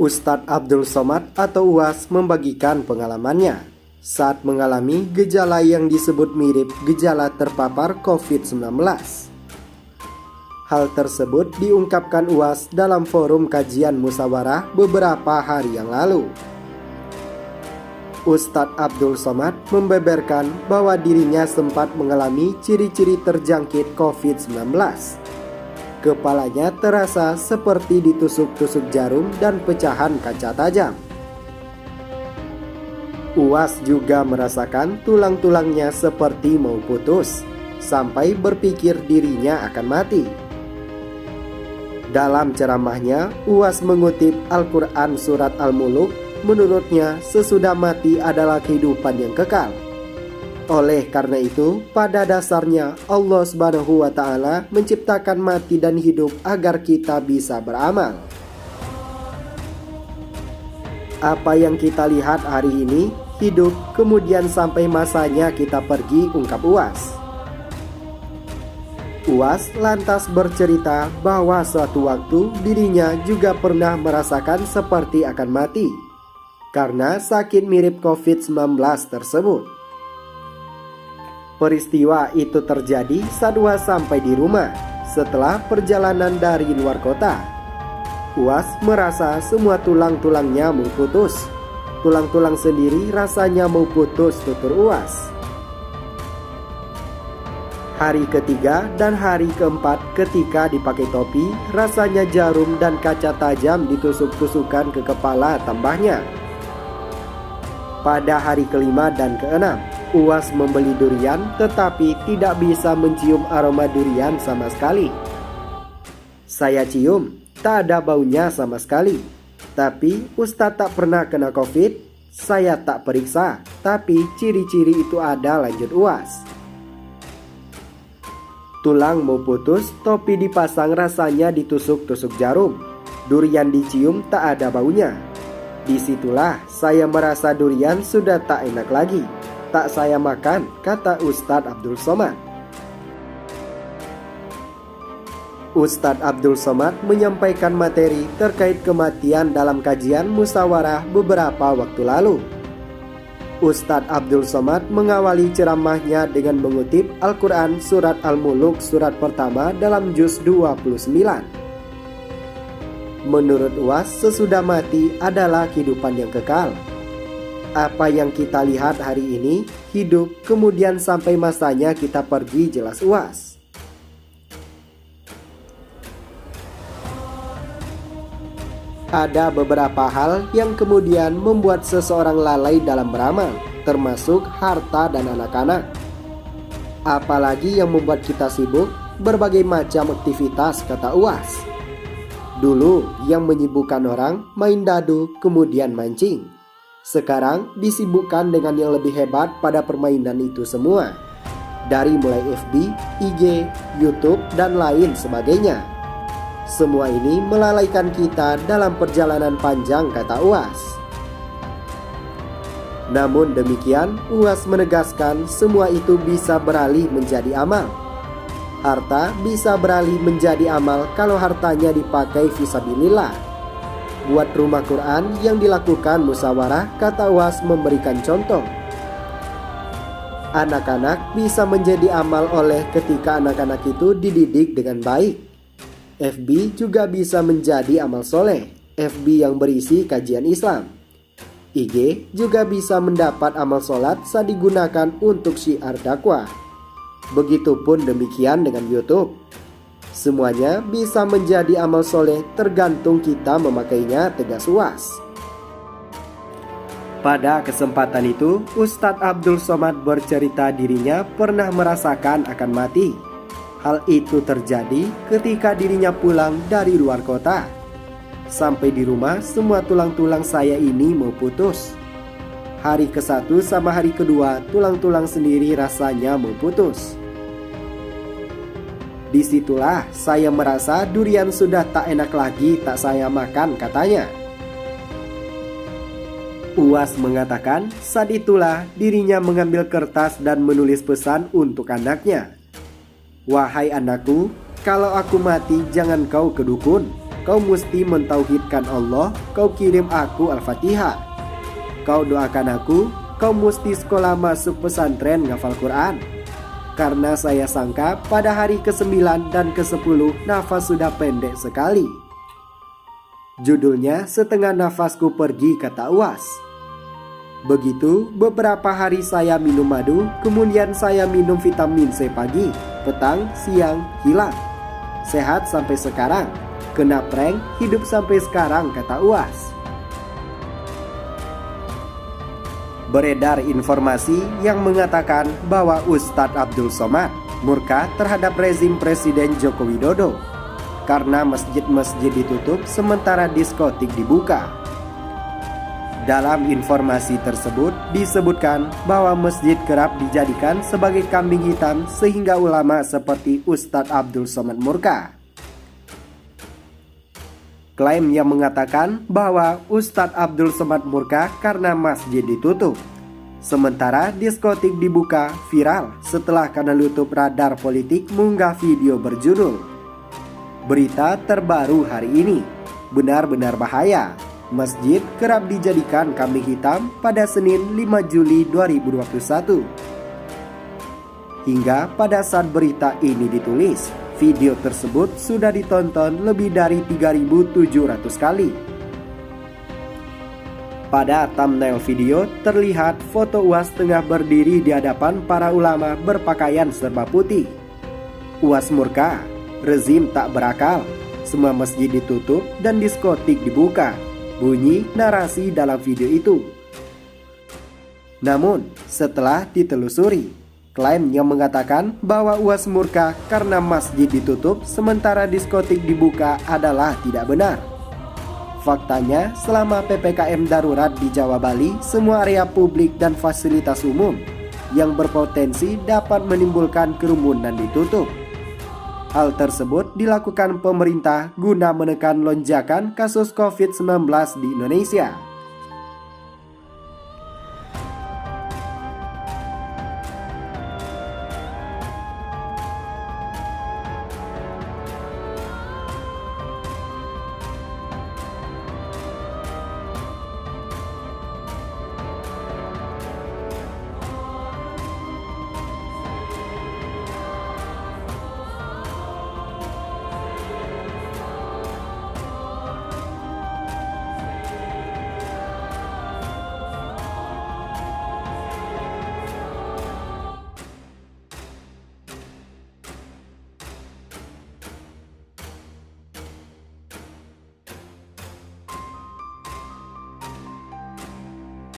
Ustadz Abdul Somad atau UAS membagikan pengalamannya saat mengalami gejala yang disebut mirip gejala terpapar COVID-19. Hal tersebut diungkapkan UAS dalam forum kajian musyawarah beberapa hari yang lalu. Ustadz Abdul Somad membeberkan bahwa dirinya sempat mengalami ciri-ciri terjangkit COVID-19. Kepalanya terasa seperti ditusuk-tusuk jarum dan pecahan kaca tajam. UAS juga merasakan tulang-tulangnya seperti mau putus, sampai berpikir dirinya akan mati. Dalam ceramahnya, UAS mengutip Al-Quran Surat Al-Muluk. Menurutnya, sesudah mati adalah kehidupan yang kekal. Oleh karena itu, pada dasarnya Allah Subhanahu wa Ta'ala menciptakan mati dan hidup agar kita bisa beramal. Apa yang kita lihat hari ini, hidup, kemudian sampai masanya kita pergi, ungkap UAS. UAS lantas bercerita bahwa suatu waktu dirinya juga pernah merasakan seperti akan mati karena sakit mirip COVID-19 tersebut. Peristiwa itu terjadi saat UAS sampai di rumah setelah perjalanan dari luar kota. UAS merasa semua tulang-tulangnya mau putus. Tulang-tulang sendiri rasanya mau putus, tutur UAS. Hari ketiga dan hari keempat ketika dipakai topi, rasanya jarum dan kaca tajam ditusuk-tusukan ke kepala, tambahnya. Pada hari kelima dan keenam, UAS membeli durian tetapi tidak bisa mencium aroma durian sama sekali. Saya cium, tak ada baunya sama sekali. Tapi Ustadz tak pernah kena COVID. Saya tak periksa, tapi ciri-ciri itu ada, lanjut UAS. Tulang mau putus, topi dipasang rasanya ditusuk-tusuk jarum. Durian dicium tak ada baunya. Disitulah saya merasa durian sudah tak enak lagi. Tak saya makan, kata Ustadz Abdul Somad. Ustadz Abdul Somad menyampaikan materi terkait kematian dalam kajian musyawarah beberapa waktu lalu. Ustadz Abdul Somad mengawali ceramahnya dengan mengutip Al-Quran Surat Al-Muluk surat pertama dalam juz 29. Menurut UAS, sesudah mati adalah kehidupan yang kekal. Apa yang kita lihat hari ini, hidup, kemudian sampai masanya kita pergi, jelas UAS. Ada beberapa hal yang kemudian membuat seseorang lalai dalam beramal, termasuk harta dan anak-anak. Apalagi yang membuat kita sibuk, berbagai macam aktivitas, kata UAS. Dulu yang menyibukkan orang main dadu kemudian mancing. Sekarang disibukkan dengan yang lebih hebat pada permainan itu semua. Dari mulai FB, IG, YouTube, dan lain sebagainya. Semua ini melalaikan kita dalam perjalanan panjang, kata UAS. Namun demikian, UAS menegaskan semua itu bisa beralih menjadi amal. Harta bisa beralih menjadi amal kalau hartanya dipakai fisabilillah. Buat rumah Quran yang dilakukan musyawarah, kata UAS memberikan contoh. Anak-anak bisa menjadi amal oleh ketika anak-anak itu dididik dengan baik. FB juga bisa menjadi amal soleh, FB yang berisi kajian Islam. IG juga bisa mendapat amal sholat saat digunakan untuk syiar dakwah. Begitupun demikian dengan YouTube. Semuanya bisa menjadi amal soleh tergantung kita memakainya, tegas UAS. Pada kesempatan itu, Ustadz Abdul Somad bercerita dirinya pernah merasakan akan mati. Hal itu terjadi ketika dirinya pulang dari luar kota. Sampai di rumah, semua tulang-tulang saya ini mau putus. Hari ke-1 sama hari kedua, tulang-tulang sendiri rasanya mau putus. Disitulah saya merasa durian sudah tak enak lagi, tak saya makan, katanya. UAS mengatakan saat itulah dirinya mengambil kertas dan menulis pesan untuk anaknya. Wahai anakku, kalau aku mati jangan kau ke dukun. kau mesti mentauhidkan Allah, kau kirim aku Al-Fatihah. Kau doakan aku, kau mesti sekolah masuk pesantren ngafal Quran. Karena saya sangka pada hari ke-9 dan ke-10 nafas sudah pendek sekali. Judulnya Setengah Nafasku Pergi, kata Uwas. Begitu beberapa hari saya minum madu, kemudian saya minum vitamin C pagi, petang, siang, hilang. Sehat sampai sekarang. Kena prank, hidup sampai sekarang, kata Uwas. Beredar informasi yang mengatakan bahwa Ustadz Abdul Somad murka terhadap rezim Presiden Joko Widodo karena masjid-masjid ditutup sementara diskotik dibuka. Dalam informasi tersebut disebutkan bahwa masjid kerap dijadikan sebagai kambing hitam sehingga ulama seperti Ustadz Abdul Somad murka. Klaim yang mengatakan bahwa Ustadz Abdul Somad murka karena masjid ditutup, sementara diskotik dibuka, viral setelah Kanal YouTube Radar Politik mengunggah video berjudul "Berita terbaru hari ini, benar-benar bahaya. Masjid kerap dijadikan kambing hitam" pada Senin 5 Juli 2021. Hingga pada saat berita ini ditulis, video tersebut sudah ditonton lebih dari 3.700 kali. Pada thumbnail video terlihat foto Uwas tengah berdiri di hadapan para ulama berpakaian serba putih. Uwas murka, rezim tak berakal, semua masjid ditutup dan diskotik dibuka, bunyi narasi dalam video itu. Namun setelah ditelusuri, klaim yang mengatakan bahwa Uwas murka karena masjid ditutup sementara diskotik dibuka adalah tidak benar. Faktanya, selama PPKM darurat di Jawa Bali, semua area publik dan fasilitas umum yang berpotensi dapat menimbulkan kerumunan ditutup. Hal tersebut dilakukan pemerintah guna menekan lonjakan kasus COVID-19 di Indonesia.